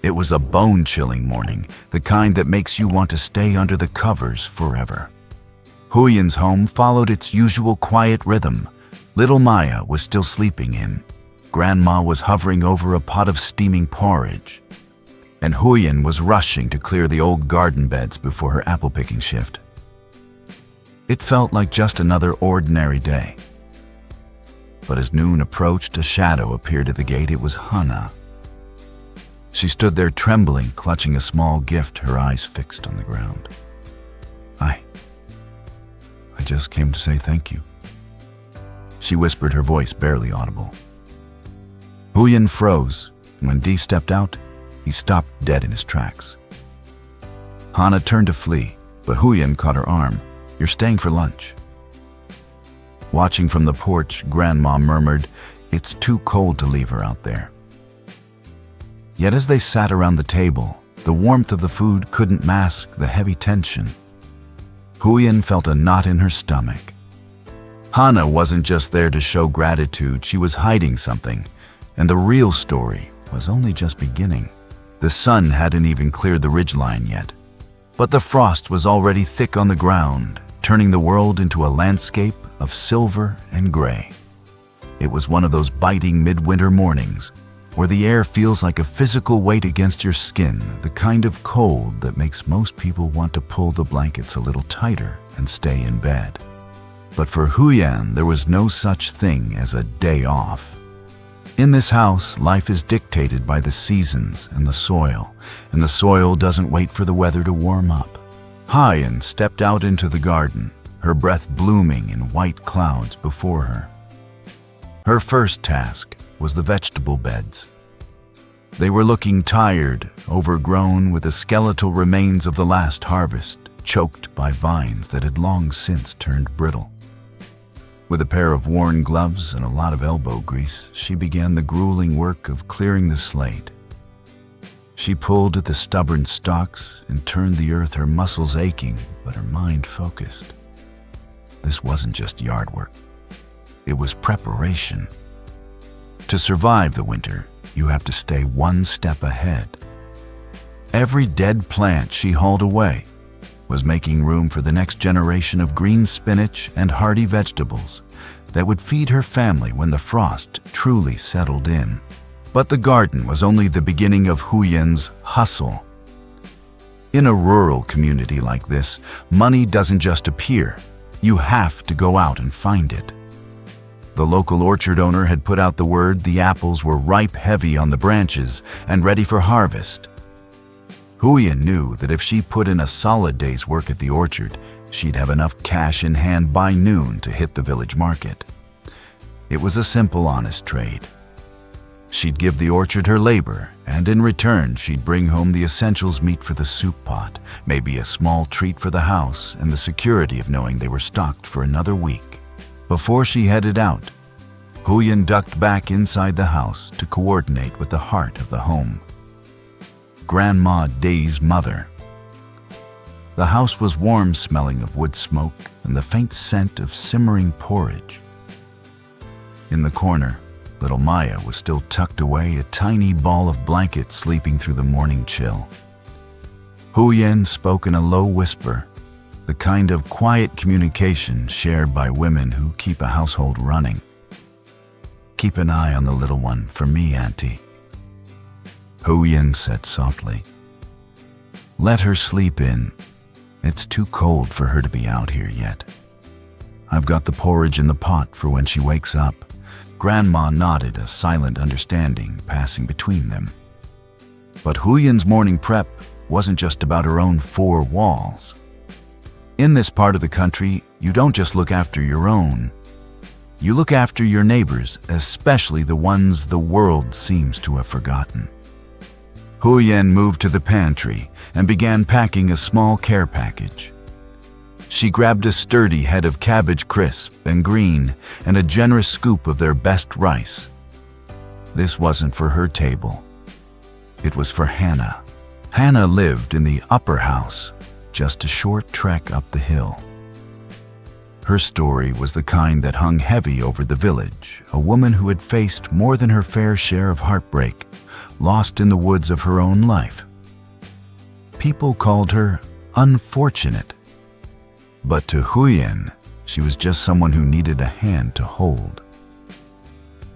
It was a bone-chilling morning, the kind that makes you want to stay under the covers forever. Huyen's home followed its usual quiet rhythm. Little Maya was still sleeping in. Grandma was hovering over a pot of steaming porridge, and Huyen was rushing to clear the old garden beds before her apple-picking shift. It felt like just another ordinary day. But as noon approached, a shadow appeared at the gate. It was Hana. She stood there trembling, clutching a small gift, her eyes fixed on the ground. I just came to say thank you, she whispered, her voice barely audible. Huyen froze, and when Dee stepped out, he stopped dead in his tracks. Hana turned to flee, but Huyen caught her arm. You're staying for lunch. Watching from the porch, Grandma murmured, it's too cold to leave her out there. Yet as they sat around the table, the warmth of the food couldn't mask the heavy tension. Huyen felt a knot in her stomach. Hana wasn't just there to show gratitude, she was hiding something, and the real story was only just beginning. The sun hadn't even cleared the ridgeline yet, but the frost was already thick on the ground, turning the world into a landscape of silver and gray. It was one of those biting midwinter mornings where the air feels like a physical weight against your skin, the kind of cold that makes most people want to pull the blankets a little tighter and stay in bed. But for Huyen, there was no such thing as a day off. In this house, life is dictated by the seasons and the soil doesn't wait for the weather to warm up. Huyen stepped out into the garden, her breath blooming in white clouds before her. Her first task was the vegetable beds. They were looking tired, overgrown with the skeletal remains of the last harvest, choked by vines that had long since turned brittle. With a pair of worn gloves and a lot of elbow grease, she began the grueling work of clearing the slate. She pulled at the stubborn stalks and turned the earth, her muscles aching, but her mind focused. This wasn't just yard work. It was preparation. To survive the winter, you have to stay one step ahead. Every dead plant she hauled away was making room for the next generation of green spinach and hearty vegetables that would feed her family when the frost truly settled in. But the garden was only the beginning of Huyen's hustle. In a rural community like this, money doesn't just appear. You have to go out and find it. The local orchard owner had put out the word the apples were ripe, heavy on the branches, and ready for harvest. Huyen knew that if she put in a solid day's work at the orchard, she'd have enough cash in hand by noon to hit the village market. It was a simple, honest trade. She'd give the orchard her labor, and in return she'd bring home the essentials: meat for the soup pot, maybe a small treat for the house, and the security of knowing they were stocked for another week. Before she headed out, Huyen ducked back inside the house to coordinate with the heart of the home. Grandma Dee's mother. The house was warm, smelling of wood smoke and the faint scent of simmering porridge. In the corner, little Maya was still tucked away, a tiny ball of blanket sleeping through the morning chill. Huyen spoke in a low whisper, the kind of quiet communication shared by women who keep a household running. Keep an eye on the little one for me, Auntie. Huyen said softly. Let her sleep in. It's too cold for her to be out here yet. I've got the porridge in the pot for when she wakes up. Grandma nodded, a silent understanding passing between them. But Huyen's morning prep wasn't just about her own four walls. In this part of the country, you don't just look after your own. You look after your neighbors, especially the ones the world seems to have forgotten. Huyen moved to the pantry and began packing a small care package. She grabbed a sturdy head of cabbage, crisp and green, and a generous scoop of their best rice. This wasn't for her table. It was for Hana. Hana lived in the upper house, just a short trek up the hill. Her story was the kind that hung heavy over the village, a woman who had faced more than her fair share of heartbreak, lost in the woods of her own life. People called her unfortunate, but to Huyen, she was just someone who needed a hand to hold.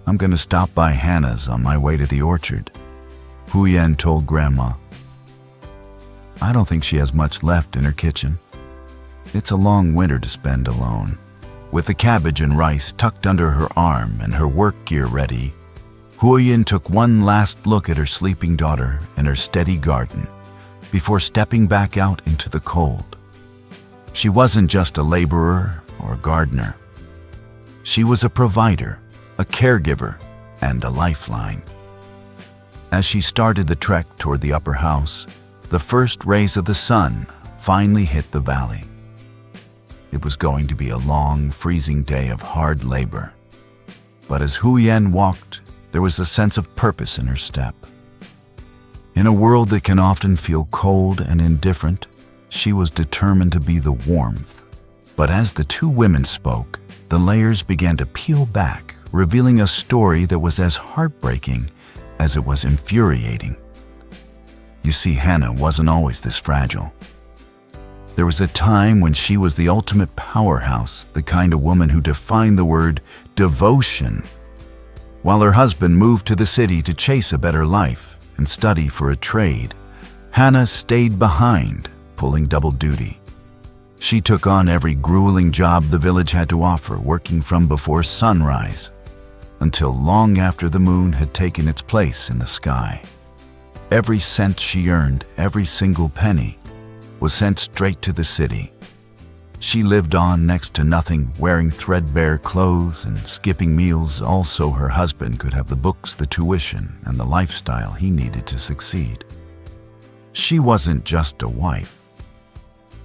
"I'm going to stop by Hana's on my way to the orchard," Huyen told Grandma. "I don't think she has much left in her kitchen. It's a long winter to spend alone." With the cabbage and rice tucked under her arm and her work gear ready, Huyen took one last look at her sleeping daughter and her steady garden before stepping back out into the cold. She wasn't just a laborer or a gardener. She was a provider, a caregiver, and a lifeline. As she started the trek toward the upper house, the first rays of the sun finally hit the valley. It was going to be a long, freezing day of hard labor. But as Huyen walked, there was a sense of purpose in her step. In a world that can often feel cold and indifferent, she was determined to be the warmth. But as the two women spoke, the layers began to peel back, revealing a story that was as heartbreaking as it was infuriating. You see, Hana wasn't always this fragile. There was a time when she was the ultimate powerhouse, the kind of woman who defined the word devotion. While her husband moved to the city to chase a better life and study for a trade, Hana stayed behind, pulling double duty. She took on every grueling job the village had to offer, working from before sunrise until long after the moon had taken its place in the sky. Every cent she earned, every single penny, was sent straight to the city. She lived on next to nothing, wearing threadbare clothes and skipping meals all so her husband could have the books, the tuition, and the lifestyle he needed to succeed. She wasn't just a wife.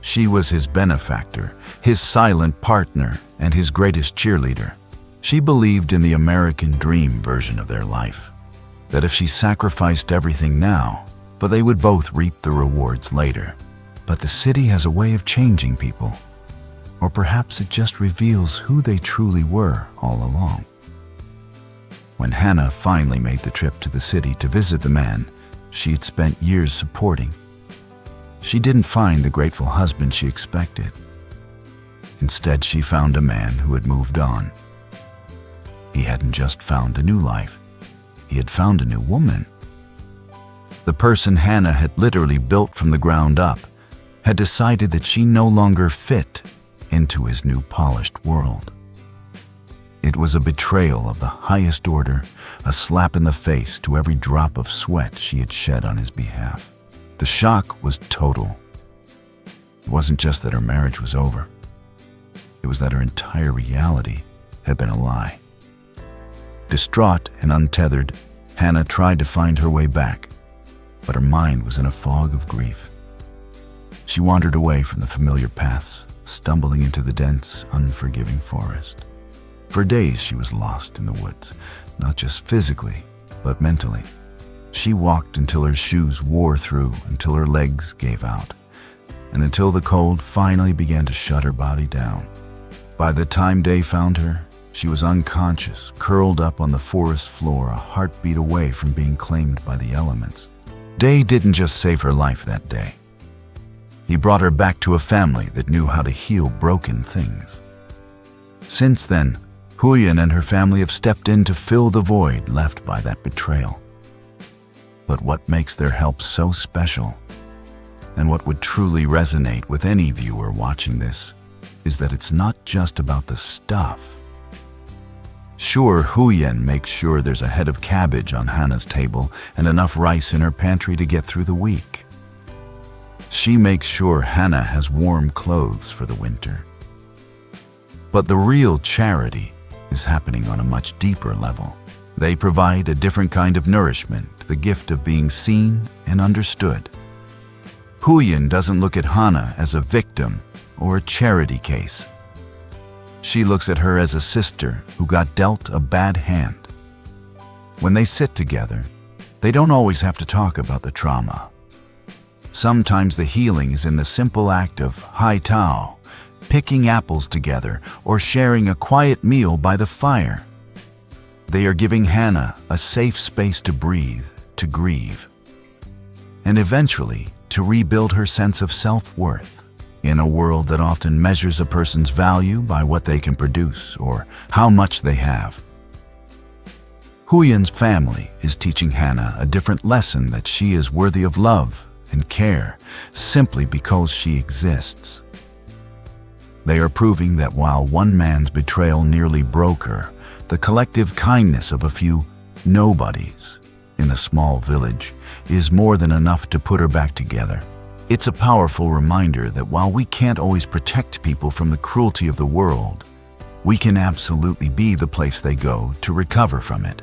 She was his benefactor, his silent partner, and his greatest cheerleader. She believed in the American dream version of their life, that if she sacrificed everything now, but they would both reap the rewards later. But the city has a way of changing people, or perhaps it just reveals who they truly were all along. When Hana finally made the trip to the city to visit the man she had spent years supporting, she didn't find the grateful husband she expected. Instead, she found a man who had moved on. He hadn't just found a new life, he had found a new woman. The person Hana had literally built from the ground up had decided that she no longer fit into his new polished world. It was a betrayal of the highest order, a slap in the face to every drop of sweat she had shed on his behalf. The shock was total. It wasn't just that her marriage was over. It was that her entire reality had been a lie. Distraught and untethered, Hana tried to find her way back, but her mind was in a fog of grief. She wandered away from the familiar paths, stumbling into the dense, unforgiving forest. For days she was lost in the woods, not just physically, but mentally. She walked until her shoes wore through, until her legs gave out, and until the cold finally began to shut her body down. By the time day found her, she was unconscious, curled up on the forest floor, a heartbeat away from being claimed by the elements. Day didn't just save her life that day. He brought her back to a family that knew how to heal broken things. Since then, Huyen and her family have stepped in to fill the void left by that betrayal. But what makes their help so special, and what would truly resonate with any viewer watching this, is that it's not just about the stuff. Sure, Huyen makes sure there's a head of cabbage on Hana's table and enough rice in her pantry to get through the week. She makes sure Hana has warm clothes for the winter. But the real charity is happening on a much deeper level. They provide a different kind of nourishment, the gift of being seen and understood. Huyen doesn't look at Hana as a victim or a charity case. She looks at her as a sister who got dealt a bad hand. When they sit together, they don't always have to talk about the trauma. Sometimes the healing is in the simple act of Hai Tao, picking apples together, or sharing a quiet meal by the fire. They are giving Hana a safe space to breathe, to grieve, and eventually to rebuild her sense of self-worth in a world that often measures a person's value by what they can produce or how much they have. Huyen's family is teaching Hana a different lesson, that she is worthy of love and care simply because she exists. They are proving that while one man's betrayal nearly broke her, the collective kindness of a few nobodies in a small village is more than enough to put her back together. It's a powerful reminder that while we can't always protect people from the cruelty of the world, we can absolutely be the place they go to recover from it.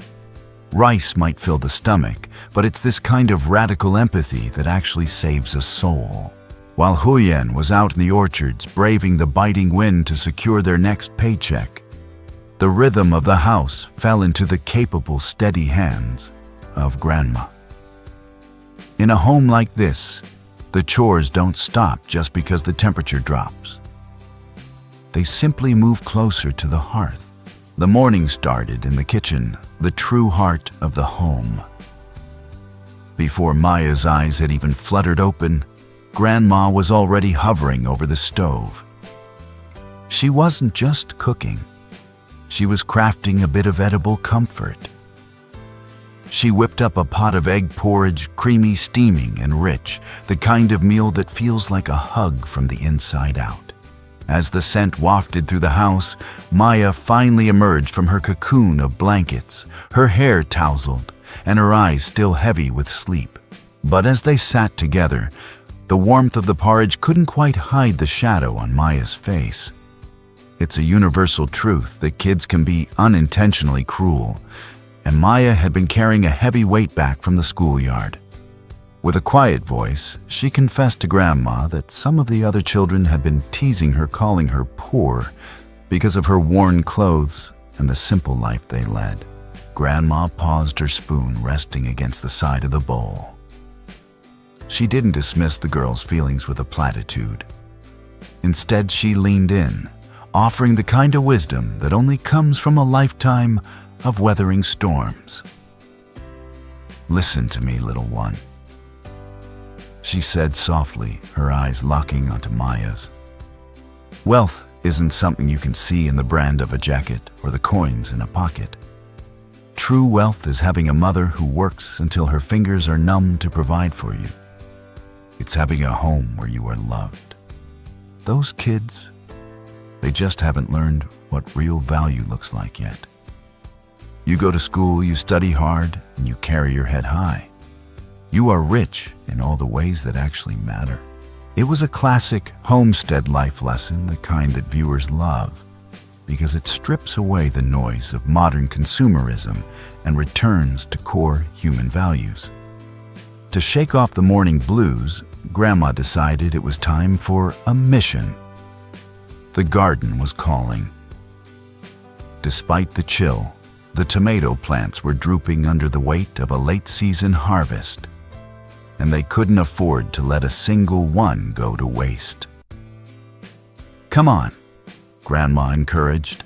Rice might fill the stomach, but it's this kind of radical empathy that actually saves a soul. While Huyen was out in the orchards braving the biting wind to secure their next paycheck, the rhythm of the house fell into the capable, steady hands of Grandma. In a home like this, the chores don't stop just because the temperature drops. They simply move closer to the hearth. The morning started in the kitchen, the true heart of the home. Before Maya's eyes had even fluttered open, Grandma was already hovering over the stove. She wasn't just cooking. She was crafting a bit of edible comfort. She whipped up a pot of egg porridge, creamy, steaming, and rich, the kind of meal that feels like a hug from the inside out. As the scent wafted through the house, Maya finally emerged from her cocoon of blankets, her hair tousled, and her eyes still heavy with sleep. But as they sat together, the warmth of the porridge couldn't quite hide the shadow on Maya's face. It's a universal truth that kids can be unintentionally cruel, and Maya had been carrying a heavy weight back from the schoolyard. With a quiet voice, she confessed to Grandma that some of the other children had been teasing her, calling her poor because of her worn clothes and the simple life they led. Grandma paused, her spoon resting against the side of the bowl. She didn't dismiss the girl's feelings with a platitude. Instead, she leaned in, offering the kind of wisdom that only comes from a lifetime of weathering storms. "Listen to me, little one," she said softly, her eyes locking onto Maya's. "Wealth isn't something you can see in the brand of a jacket or the coins in a pocket. True wealth is having a mother who works until her fingers are numb to provide for you. It's having a home where you are loved. Those kids, they just haven't learned what real value looks like yet. You go to school, you study hard, and you carry your head high. You are rich in all the ways that actually matter." It was a classic homestead life lesson, the kind that viewers love, because it strips away the noise of modern consumerism and returns to core human values. To shake off the morning blues, Grandma decided it was time for a mission. The garden was calling. Despite the chill, the tomato plants were drooping under the weight of a late-season harvest, and they couldn't afford to let a single one go to waste. "Come on," Grandma encouraged.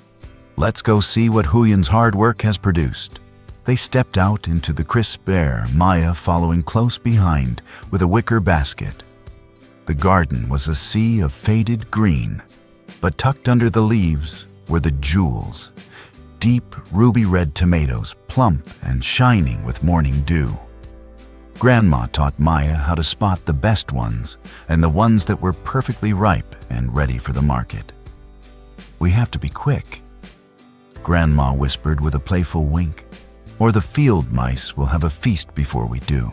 "Let's go see what Huyen's hard work has produced." They stepped out into the crisp air, Maya following close behind with a wicker basket. The garden was a sea of faded green, but tucked under the leaves were the jewels, deep ruby-red tomatoes, plump and shining with morning dew. Grandma taught Maya how to spot the best ones and the ones that were perfectly ripe and ready for the market. "We have to be quick," Grandma whispered with a playful wink, "or the field mice will have a feast before we do.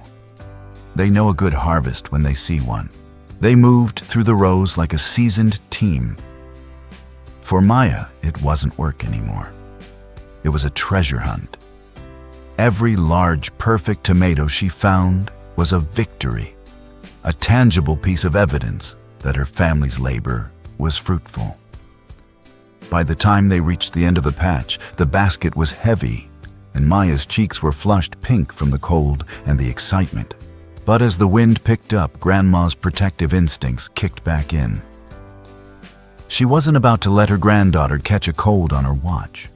They know a good harvest when they see one." They moved through the rows like a seasoned team. For Maya, it wasn't work anymore. It was a treasure hunt. Every large, perfect tomato she found was a victory, a tangible piece of evidence that her family's labor was fruitful. By the time they reached the end of the patch, the basket was heavy, and Maya's cheeks were flushed pink from the cold and the excitement. But as the wind picked up, Grandma's protective instincts kicked back in. She wasn't about to let her granddaughter catch a cold on her watch.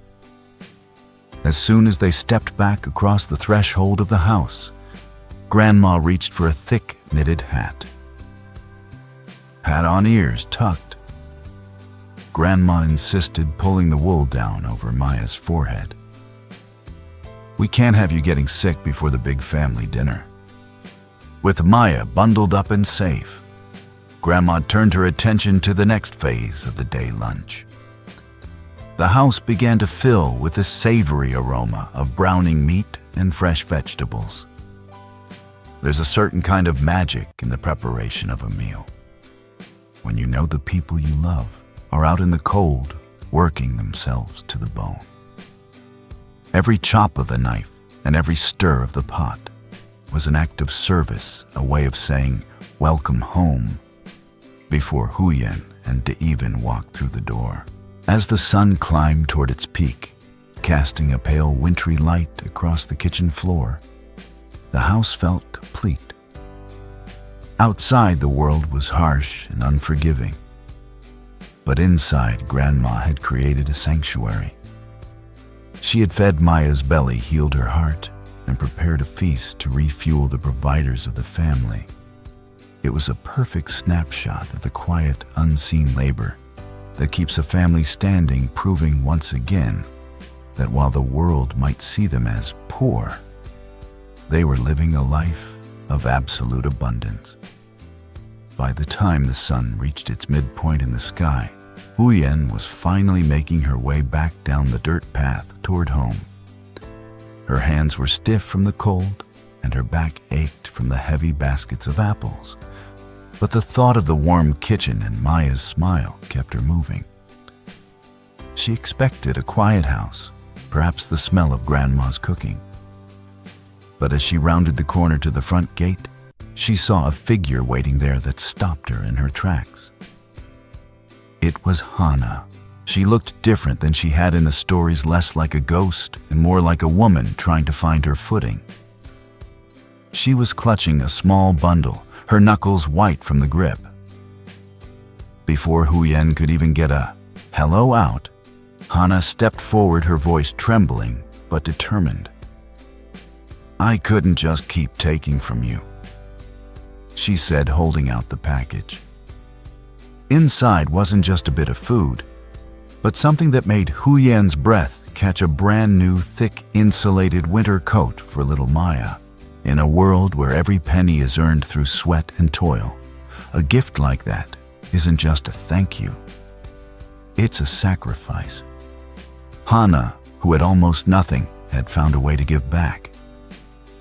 As soon as they stepped back across the threshold of the house, Grandma reached for a thick knitted hat. Hat on ears tucked. Grandma insisted, pulling the wool down over Maya's forehead. "We can't have you getting sick before the big family dinner." With Maya bundled up and safe, Grandma turned her attention to the next phase of the day lunch. The house began to fill with the savory aroma of browning meat and fresh vegetables. There's a certain kind of magic in the preparation of a meal, when you know the people you love are out in the cold, working themselves to the bone. Every chop of the knife and every stir of the pot was an act of service, a way of saying, "Welcome home," before Huyen and Deven walked through the door. As the sun climbed toward its peak, casting a pale wintry light across the kitchen floor, the house felt complete. Outside, the world was harsh and unforgiving, but inside, Grandma had created a sanctuary. She had fed Maya's belly, healed her heart, and prepared a feast to refuel the providers of the family. It was a perfect snapshot of the quiet, unseen labor that keeps a family standing, proving once again that while the world might see them as poor, they were living a life of absolute abundance. By the time the sun reached its midpoint in the sky, Huyen was finally making her way back down the dirt path toward home. Her hands were stiff from the cold, and her back ached from the heavy baskets of apples. But the thought of the warm kitchen and Maya's smile kept her moving. She expected a quiet house, perhaps the smell of Grandma's cooking. But as she rounded the corner to the front gate, she saw a figure waiting there that stopped her in her tracks. It was Hana. She looked different than she had in the stories, less like a ghost and more like a woman trying to find her footing. She was clutching a small bundle, her knuckles white from the grip. Before Huyen could even get a hello out, Hana stepped forward, her voice trembling but determined. "I couldn't just keep taking from you," she said, holding out the package. Inside wasn't just a bit of food, but something that made Huyen's breath catch, a brand new, thick, insulated winter coat for little Maya. In a world where every penny is earned through sweat and toil, a gift like that isn't just a thank you. It's a sacrifice. Hana, who had almost nothing, had found a way to give back.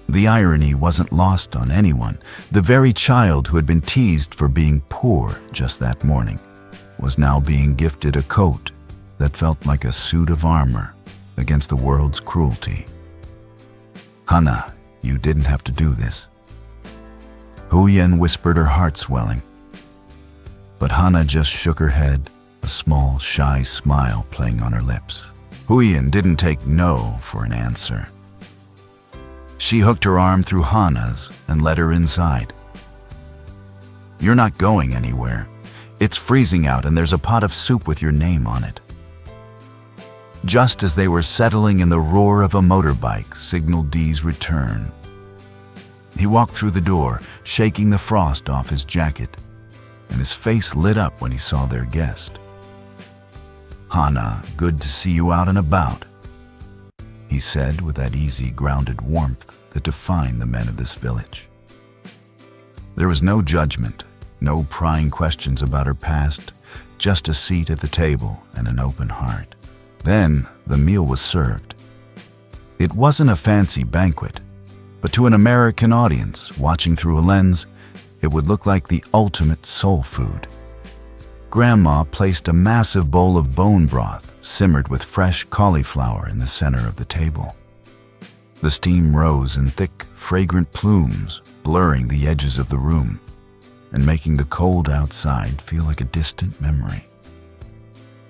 The irony wasn't lost on anyone. The very child who had been teased for being poor just that morning was now being gifted a coat that felt like a suit of armor against the world's cruelty. "Hana, you didn't have to do this," Huyen whispered, her heart swelling. But Hana just shook her head, a small, shy smile playing on her lips. Huyen didn't take no for an answer. She hooked her arm through Hana's and led her inside. "You're not going anywhere. It's freezing out and there's a pot of soup with your name on it." Just as they were settling in, the roar of a motorbike signaled Dee's return. He walked through the door, shaking the frost off his jacket, and his face lit up when he saw their guest. "Hana, good to see you out and about," he said with that easy, grounded warmth that defined the men of this village. There was no judgment, no prying questions about her past, just a seat at the table and an open heart. Then the meal was served. It wasn't a fancy banquet, but to an American audience watching through a lens, it would look like the ultimate soul food. Grandma placed a massive bowl of bone broth simmered with fresh cauliflower in the center of the table. The steam rose in thick, fragrant plumes, blurring the edges of the room and making the cold outside feel like a distant memory.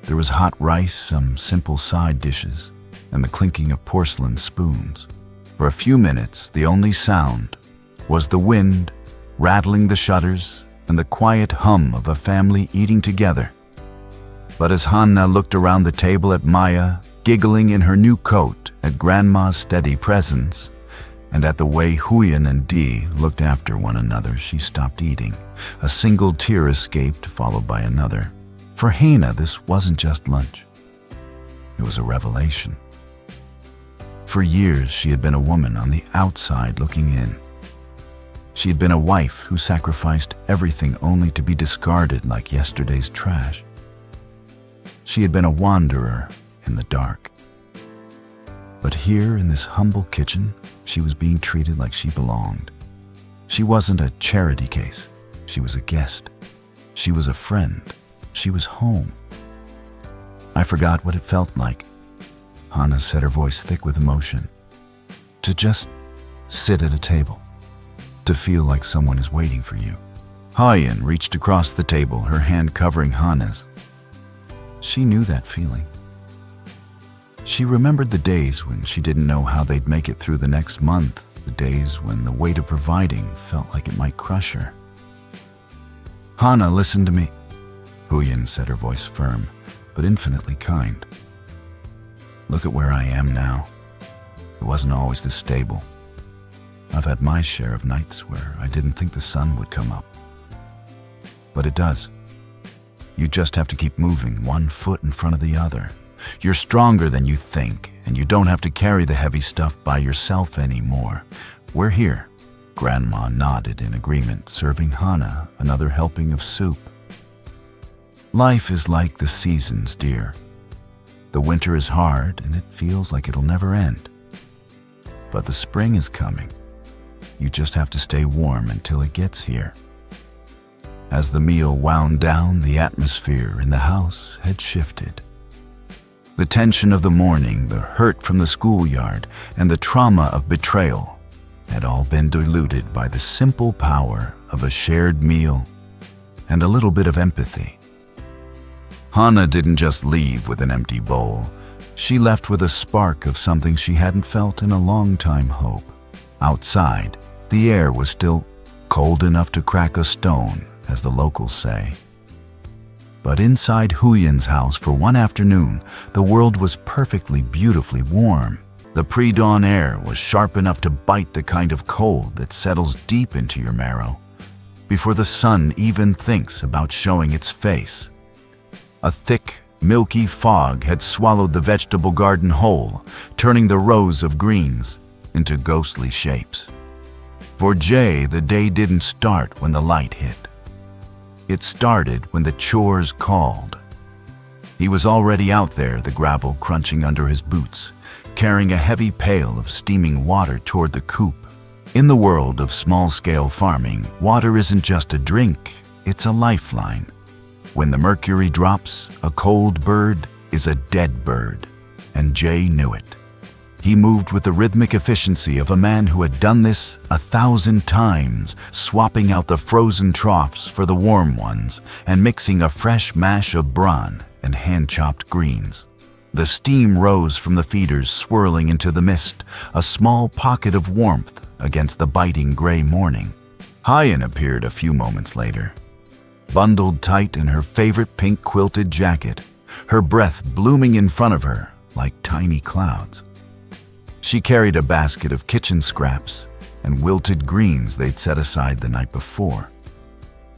There was hot rice, some simple side dishes, and the clinking of porcelain spoons. For a few minutes, the only sound was the wind rattling the shutters and the quiet hum of a family eating together. But as Hana looked around the table at Maya, giggling in her new coat, at Grandma's steady presence, and at the way Huyen and Dee looked after one another, she stopped eating. A single tear escaped, followed by another. For Hana, this wasn't just lunch. It was a revelation. For years, she had been a woman on the outside looking in. She had been a wife who sacrificed everything only to be discarded like yesterday's trash. She had been a wanderer in the dark. But here in this humble kitchen, she was being treated like she belonged. She wasn't a charity case. She was a guest. She was a friend. She was home. I forgot what it felt like. Hana said, her voice thick with emotion. To just sit at a table. To feel like someone is waiting for you. Huyen reached across the table, her hand covering Hana's. She knew that feeling. She remembered the days when she didn't know how they'd make it through the next month, the days when the weight of providing felt like it might crush her. Hana, listen to me, Huyen said, her voice firm, but infinitely kind. Look at where I am now. It wasn't always this stable. I've had my share of nights where I didn't think the sun would come up. But it does. You just have to keep moving, one foot in front of the other. You're stronger than you think, and you don't have to carry the heavy stuff by yourself anymore. We're here. Grandma nodded in agreement, serving Hana another helping of soup. Life is like the seasons, dear. The winter is hard, and it feels like it'll never end. But the spring is coming. You just have to stay warm until it gets here. As the meal wound down, the atmosphere in the house had shifted. The tension of the morning, the hurt from the schoolyard, and the trauma of betrayal had all been diluted by the simple power of a shared meal and a little bit of empathy. Hana didn't just leave with an empty bowl. She left with a spark of something she hadn't felt in a long time: hope. Outside, the air was still cold enough to crack a stone, as the locals say. But inside Huyen's house for one afternoon, the world was perfectly, beautifully warm. The pre-dawn air was sharp enough to bite the kind of cold that settles deep into your marrow, before the sun even thinks about showing its face. A thick, milky fog had swallowed the vegetable garden whole, turning the rows of greens into ghostly shapes. For Jay, the day didn't start when the light hit. It started when the chores called. He was already out there, the gravel crunching under his boots, carrying a heavy pail of steaming water toward the coop. In the world of small-scale farming, water isn't just a drink, it's a lifeline. When the mercury drops, a cold bird is a dead bird, and Jay knew it. He moved with the rhythmic efficiency of a man who had done this 1,000 times, swapping out the frozen troughs for the warm ones and mixing a fresh mash of bran and hand-chopped greens. The steam rose from the feeders, swirling into the mist, a small pocket of warmth against the biting gray morning. Huyen appeared a few moments later, bundled tight in her favorite pink quilted jacket, her breath blooming in front of her like tiny clouds. She carried a basket of kitchen scraps and wilted greens they'd set aside the night before.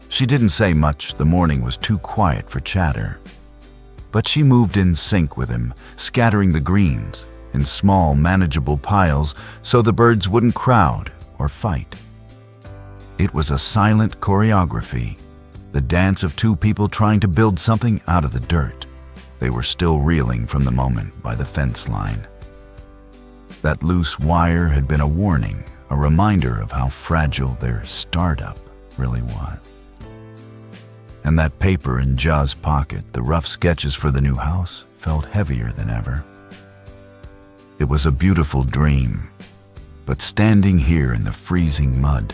She didn't say much, the morning was too quiet for chatter. But she moved in sync with him, scattering the greens in small, manageable piles so the birds wouldn't crowd or fight. It was a silent choreography, the dance of two people trying to build something out of the dirt. They were still reeling from the moment by the fence line. That loose wire had been a warning, a reminder of how fragile their startup really was. And that paper in Ja's pocket, the rough sketches for the new house, felt heavier than ever. It was a beautiful dream, but standing here in the freezing mud,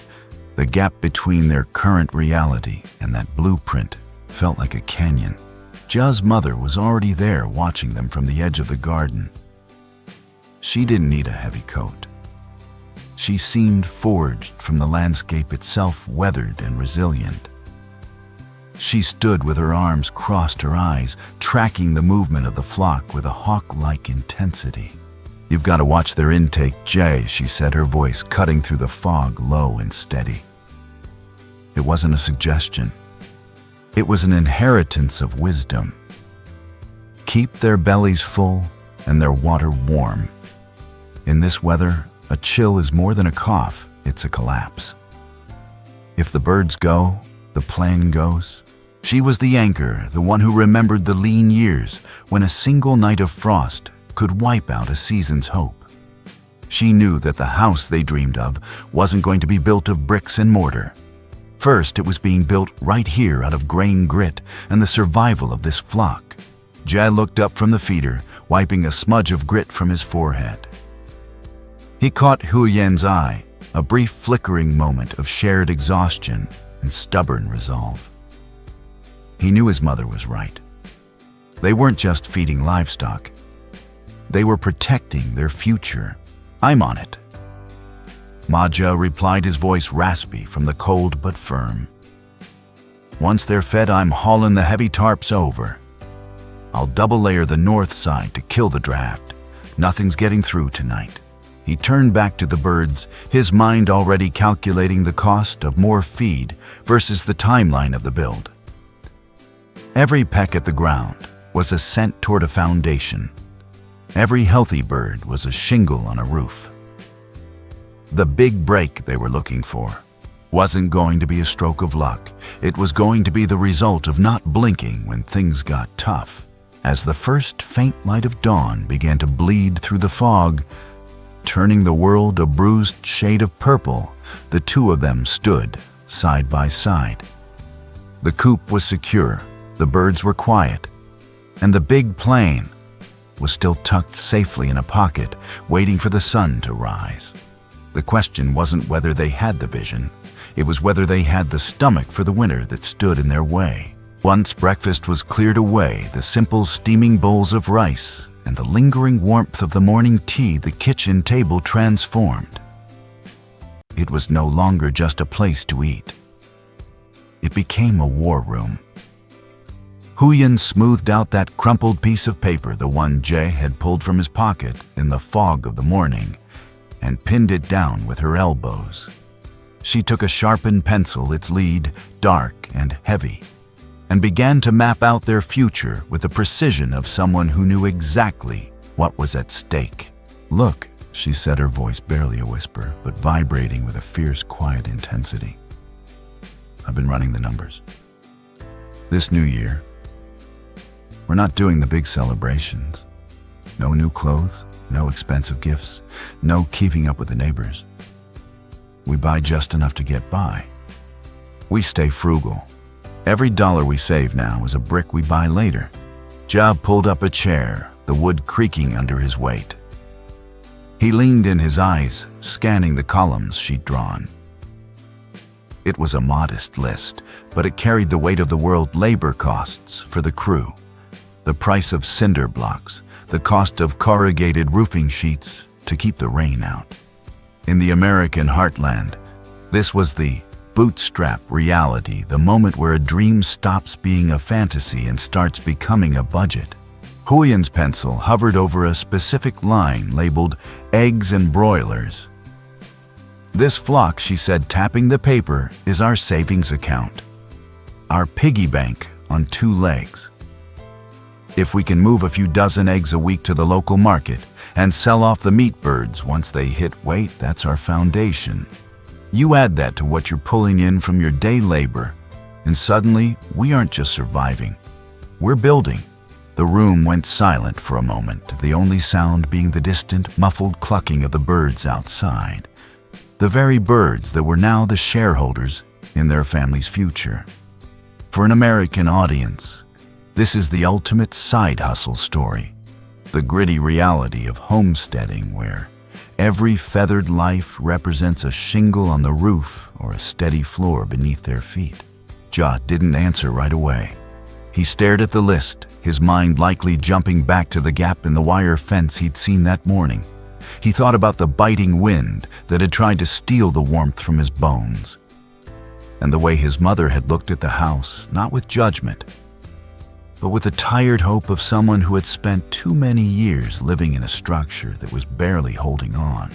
the gap between their current reality and that blueprint felt like a canyon. Ja's mother was already there watching them from the edge of the garden. She didn't need a heavy coat. She seemed forged from the landscape itself, weathered and resilient. She stood with her arms crossed, her eyes tracking the movement of the flock with a hawk-like intensity. "You've got to watch their intake, Jay," she said, her voice cutting through the fog, low and steady. It wasn't a suggestion. It was an inheritance of wisdom. Keep their bellies full and their water warm. In this weather, a chill is more than a cough, it's a collapse. If the birds go, the plan goes. She was the anchor, the one who remembered the lean years when a single night of frost could wipe out a season's hope. She knew that the house they dreamed of wasn't going to be built of bricks and mortar. First, it was being built right here out of grain grit and the survival of this flock. Jay looked up from the feeder, wiping a smudge of grit from his forehead. He caught Huyen's eye, a brief flickering moment of shared exhaustion and stubborn resolve. He knew his mother was right. They weren't just feeding livestock. They were protecting their future. "I'm on it." Maja replied, his voice raspy from the cold but firm. "Once they're fed, I'm hauling the heavy tarps over. I'll double layer the north side to kill the draft. Nothing's getting through tonight." He turned back to the birds, his mind already calculating the cost of more feed versus the timeline of the build. Every peck at the ground was a cent toward a foundation. Every healthy bird was a shingle on a roof. The big break they were looking for wasn't going to be a stroke of luck. It was going to be the result of not blinking when things got tough. As the first faint light of dawn began to bleed through the fog, turning the world a bruised shade of purple, the two of them stood side by side. The coop was secure, the birds were quiet, and the big plane was still tucked safely in a pocket, waiting for the sun to rise. The question wasn't whether they had the vision, it was whether they had the stomach for the winter that stood in their way. Once breakfast was cleared away, the simple steaming bowls of rice and the lingering warmth of the morning tea the kitchen table transformed. It was no longer just a place to eat. It became a war room. Huyen smoothed out that crumpled piece of paper, the one Jay had pulled from his pocket in the fog of the morning, and pinned it down with her elbows. She took a sharpened pencil, its lead dark and heavy, and began to map out their future with the precision of someone who knew exactly what was at stake. "Look," she said, her voice barely a whisper, but vibrating with a fierce, quiet intensity. "I've been running the numbers. This new year, we're not doing the big celebrations. No new clothes, no expensive gifts, no keeping up with the neighbors. We buy just enough to get by. We stay frugal. Every dollar we save now is a brick we buy later." Job pulled up a chair, the wood creaking under his weight. He leaned in, his eyes scanning the columns she'd drawn. It was a modest list, but it carried the weight of the world: labor costs for the crew, the price of cinder blocks, the cost of corrugated roofing sheets to keep the rain out. In the American heartland, this was the bootstrap reality, the moment where a dream stops being a fantasy and starts becoming a budget. Huyen's pencil hovered over a specific line labeled eggs and broilers. "This flock," she said, tapping the paper, "is our savings account, our piggy bank on two legs. If we can move a few dozen eggs a week to the local market and sell off the meat birds once they hit weight, that's our foundation. You add that to what you're pulling in from your day labor, and suddenly we aren't just surviving, we're building." The room went silent for a moment, the only sound being the distant, muffled clucking of the birds outside. The very birds that were now the shareholders in their family's future. For an American audience, this is the ultimate side hustle story, the gritty reality of homesteading, where every feathered life represents a shingle on the roof or a steady floor beneath their feet. Ja didn't answer right away. He stared at the list, his mind likely jumping back to the gap in the wire fence he'd seen that morning. He thought about the biting wind that had tried to steal the warmth from his bones. and the way his mother had looked at the house, not with judgment, but with the tired hope of someone who had spent too many years living in a structure that was barely holding on.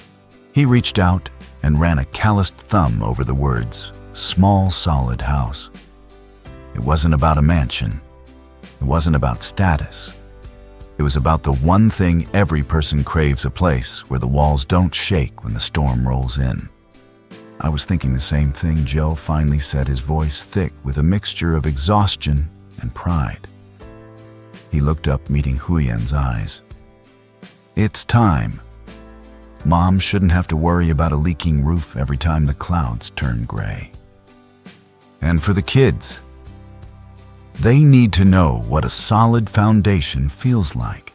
He reached out and ran a calloused thumb over the words, "small, solid house." It wasn't about a mansion. It wasn't about status. It was about the one thing every person craves: a place where the walls don't shake when the storm rolls in. "I was thinking the same thing," Joe finally said, his voice thick with a mixture of exhaustion and pride. He looked up, meeting Huyen's eyes. "It's time. Mom shouldn't have to worry about a leaking roof every time the clouds turn gray. And for the kids, they need to know what a solid foundation feels like.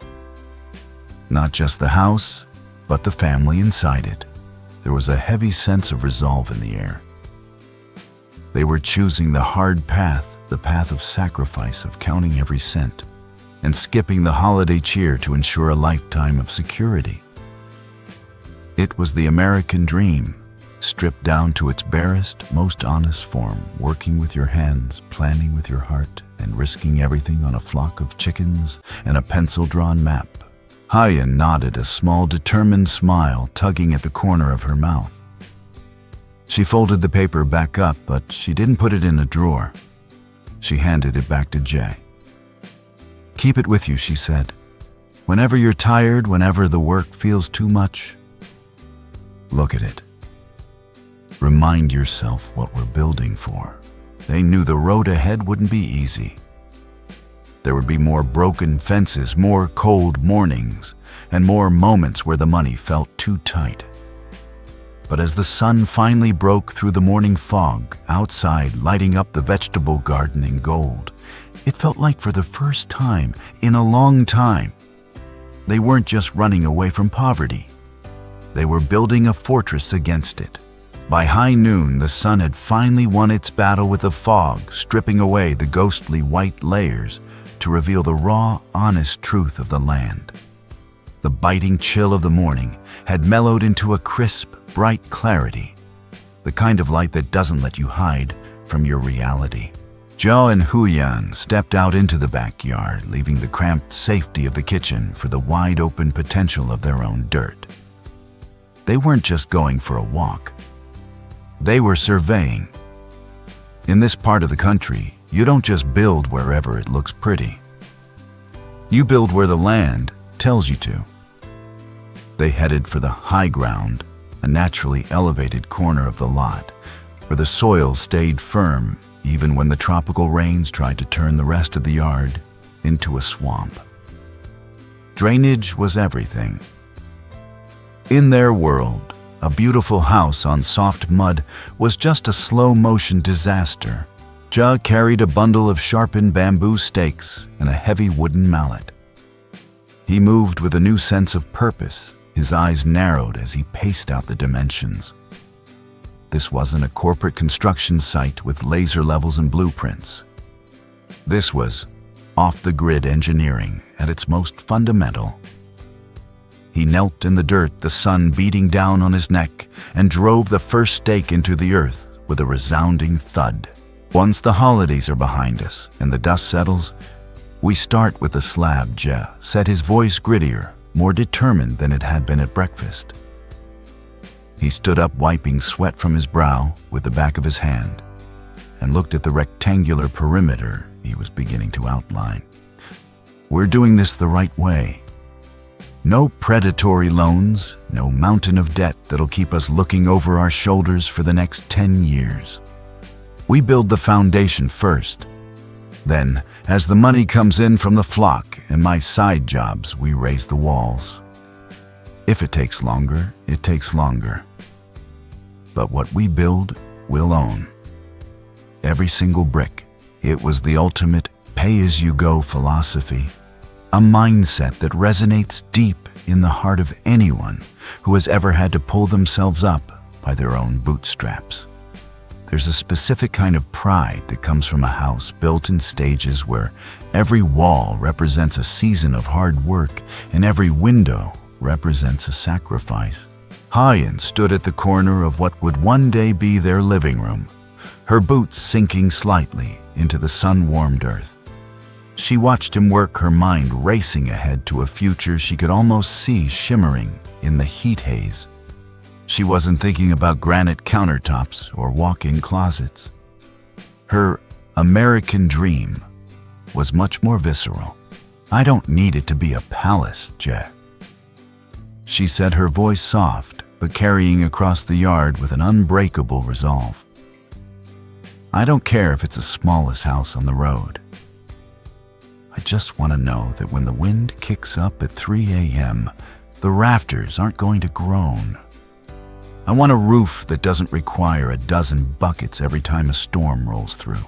Not just the house, but the family inside it." There was a heavy sense of resolve in the air. They were choosing the hard path, the path of sacrifice, of counting every cent, and skipping the holiday cheer to ensure a lifetime of security. It was the American dream, stripped down to its barest, most honest form, working with your hands, planning with your heart, and risking everything on a flock of chickens and a pencil-drawn map. Huyen nodded, a small, determined smile tugging at the corner of her mouth. She folded the paper back up, but she didn't put it in a drawer. She handed it back to Jay. "Keep it with you," she said. "Whenever you're tired, whenever the work feels too much, look at it. Remind yourself what we're building for." They knew the road ahead wouldn't be easy. There would be more broken fences, more cold mornings, and more moments where the money felt too tight. But as the sun finally broke through the morning fog outside, lighting up the vegetable garden in gold, it felt like for the first time in a long time, they weren't just running away from poverty. They were building a fortress against it. By high noon, the sun had finally won its battle with the fog, stripping away the ghostly white layers to reveal the raw, honest truth of the land. The biting chill of the morning had mellowed into a crisp, bright clarity, the kind of light that doesn't let you hide from your reality. Joe and Huyen stepped out into the backyard, leaving the cramped safety of the kitchen for the wide-open potential of their own dirt. They weren't just going for a walk. They were surveying. In this part of the country, you don't just build wherever it looks pretty. You build where the land tells you to. They headed for the high ground, a naturally elevated corner of the lot, where the soil stayed firm even when the tropical rains tried to turn the rest of the yard into a swamp. Drainage was everything. In their world, a beautiful house on soft mud was just a slow-motion disaster. Ja carried a bundle of sharpened bamboo stakes and a heavy wooden mallet. He moved with a new sense of purpose, his eyes narrowed as he paced out the dimensions. This wasn't a corporate construction site with laser levels and blueprints. This was off-the-grid engineering at its most fundamental. He knelt in the dirt, the sun beating down on his neck, and drove the first stake into the earth with a resounding thud. "Once the holidays are behind us and the dust settles, we start with the slab," Ja said, his voice grittier, more determined than it had been at breakfast. He stood up, wiping sweat from his brow with the back of his hand, and looked at the rectangular perimeter he was beginning to outline. "We're doing this the right way. No predatory loans, no mountain of debt that'll keep us looking over our shoulders for the next 10 years. We build the foundation first. Then, as the money comes in from the flock and my side jobs, we raise the walls. If it takes longer, it takes longer. But what we build, we'll own. Every single brick." It was the ultimate pay-as-you-go philosophy, a mindset that resonates deep in the heart of anyone who has ever had to pull themselves up by their own bootstraps. There's a specific kind of pride that comes from a house built in stages where every wall represents a season of hard work and every window represents a sacrifice. Huyen stood at the corner of what would one day be their living room, her boots sinking slightly into the sun-warmed earth. She watched him work, her mind racing ahead to a future she could almost see shimmering in the heat haze. She wasn't thinking about granite countertops or walk-in closets. Her American dream was much more visceral. "I don't need it to be a palace, Jack," she said, her voice soft but carrying across the yard with an unbreakable resolve. "I don't care if it's the smallest house on the road. I just want to know that when the wind kicks up at 3 a.m., the rafters aren't going to groan. I want a roof that doesn't require a dozen buckets every time a storm rolls through.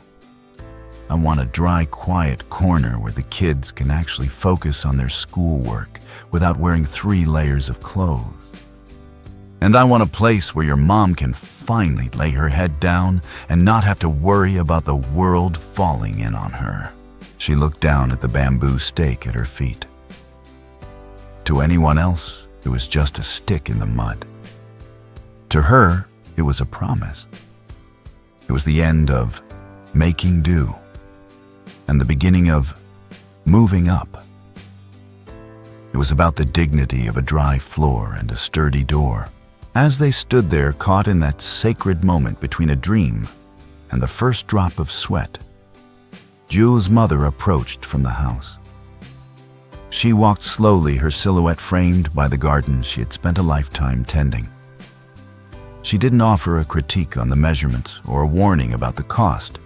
I want a dry, quiet corner where the kids can actually focus on their schoolwork without wearing 3 layers of clothes. And I want a place where your mom can finally lay her head down and not have to worry about the world falling in on her." She looked down at the bamboo stake at her feet. To anyone else, it was just a stick in the mud. To her, it was a promise. It was the end of making do and the beginning of moving up. It was about the dignity of a dry floor and a sturdy door. As they stood there, caught in that sacred moment between a dream and the first drop of sweat, Jules' mother approached from the house. She walked slowly, her silhouette framed by the garden she had spent a lifetime tending. She didn't offer a critique on the measurements or a warning about the cost.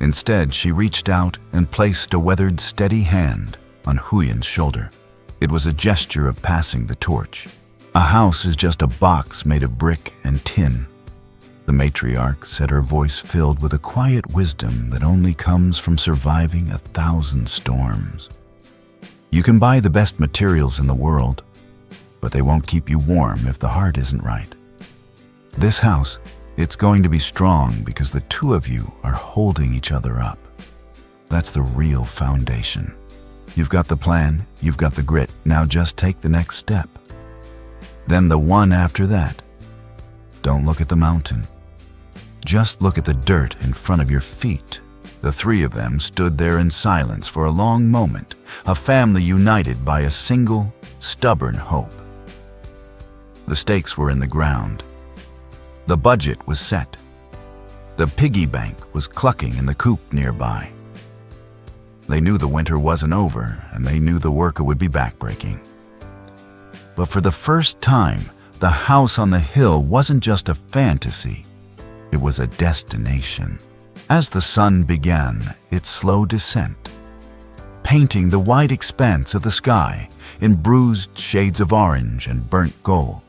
Instead, she reached out and placed a weathered, steady hand on Huyen's shoulder. It was a gesture of passing the torch. "A house is just a box made of brick and tin," the matriarch said, her voice filled with a quiet wisdom that only comes from surviving 1,000 storms. "You can buy the best materials in the world, but they won't keep you warm if the heart isn't right. This house, it's going to be strong because the two of you are holding each other up. That's the real foundation. You've got the plan, you've got the grit, now just take the next step. Then the one after that. Don't look at the mountain. Just look at the dirt in front of your feet." The 3 of them stood there in silence for a long moment, a family united by a single, stubborn hope. The stakes were in the ground. The budget was set. The piggy bank was clucking in the coop nearby. They knew the winter wasn't over, and they knew the worker would be backbreaking. But for the first time, the house on the hill wasn't just a fantasy. It was a destination. As the sun began its slow descent, painting the wide expanse of the sky in bruised shades of orange and burnt gold,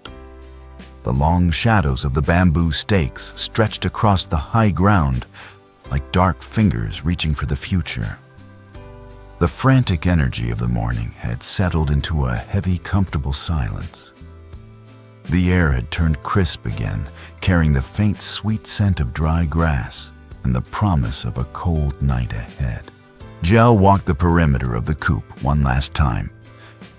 the long shadows of the bamboo stakes stretched across the high ground like dark fingers reaching for the future. The frantic energy of the morning had settled into a heavy, comfortable silence. The air had turned crisp again, carrying the faint, sweet scent of dry grass and the promise of a cold night ahead. Gel walked the perimeter of the coop one last time.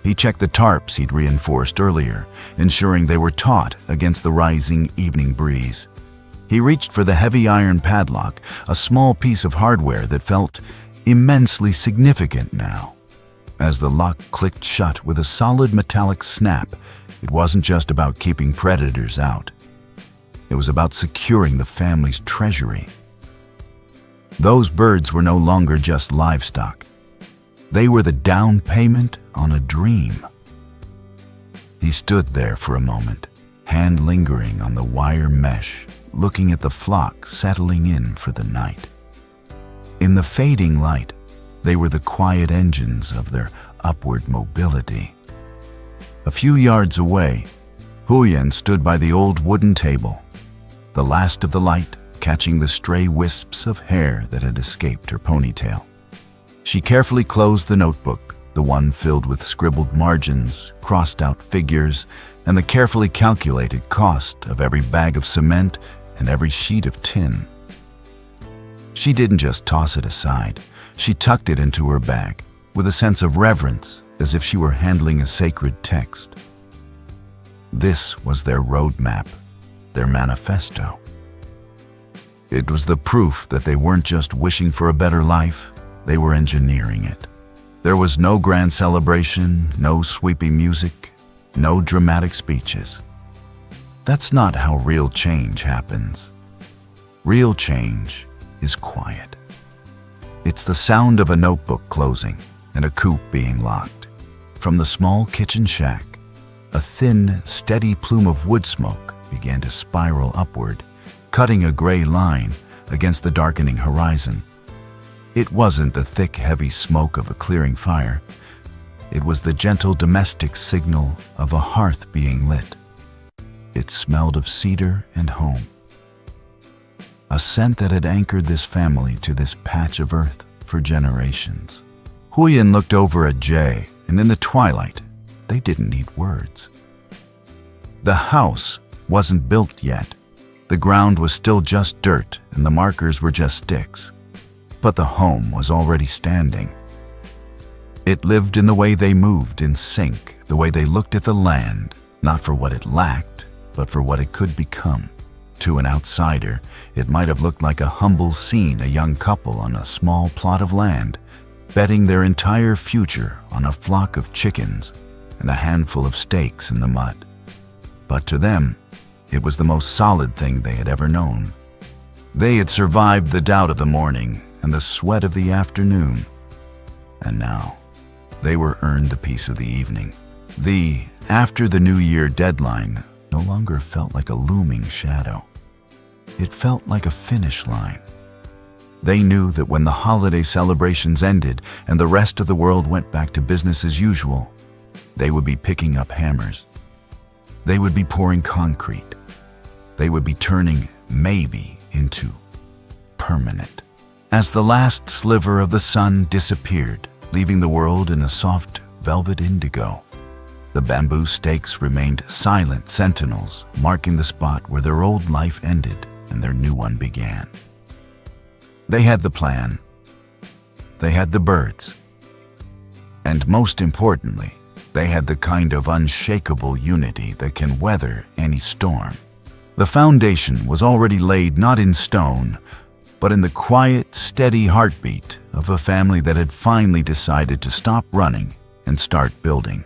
He checked the tarps he'd reinforced earlier, ensuring they were taut against the rising evening breeze. He reached for the heavy iron padlock, a small piece of hardware that felt immensely significant now. As the lock clicked shut with a solid metallic snap, it wasn't just about keeping predators out. It was about securing the family's treasury. Those birds were no longer just livestock. They were the down payment on a dream. He stood there for a moment, hand lingering on the wire mesh, looking at the flock settling in for the night. In the fading light, they were the quiet engines of their upward mobility. A few yards away, Huyen stood by the old wooden table, the last of the light catching the stray wisps of hair that had escaped her ponytail. She carefully closed the notebook, the one filled with scribbled margins, crossed-out figures, and the carefully calculated cost of every bag of cement and every sheet of tin. She didn't just toss it aside. She tucked it into her bag with a sense of reverence, as if she were handling a sacred text. This was their roadmap, their manifesto. It was the proof that they weren't just wishing for a better life, they were engineering it. There was no grand celebration, no sweeping music, no dramatic speeches. That's not how real change happens. Real change is quiet. It's the sound of a notebook closing and a coupe being locked. From the small kitchen shack, a thin, steady plume of wood smoke began to spiral upward, cutting a gray line against the darkening horizon. It wasn't the thick, heavy smoke of a clearing fire. It was the gentle domestic signal of a hearth being lit. It smelled of cedar and home. A scent that had anchored this family to this patch of earth for generations. Huyen looked over at Jay, and in the twilight, they didn't need words. The house wasn't built yet. The ground was still just dirt, and the markers were just sticks. But the home was already standing. It lived in the way they moved in sync, the way they looked at the land, not for what it lacked, but for what it could become. To an outsider, it might have looked like a humble scene, a young couple on a small plot of land, betting their entire future on a flock of chickens and a handful of stakes in the mud. But to them, it was the most solid thing they had ever known. They had survived the doubt of the morning and the sweat of the afternoon, and now they were earned the peace of the evening. The after the New Year deadline no longer felt like a looming shadow. It felt like a finish line. They knew that when the holiday celebrations ended and the rest of the world went back to business as usual, they would be picking up hammers. They would be pouring concrete. They would be turning maybe into permanent. As the last sliver of the sun disappeared, leaving the world in a soft velvet indigo, the bamboo stakes remained silent sentinels, marking the spot where their old life ended and their new one began. They had the plan. They had the birds. And most importantly, they had the kind of unshakable unity that can weather any storm. The foundation was already laid not in stone, but in the quiet, steady heartbeat of a family that had finally decided to stop running and start building.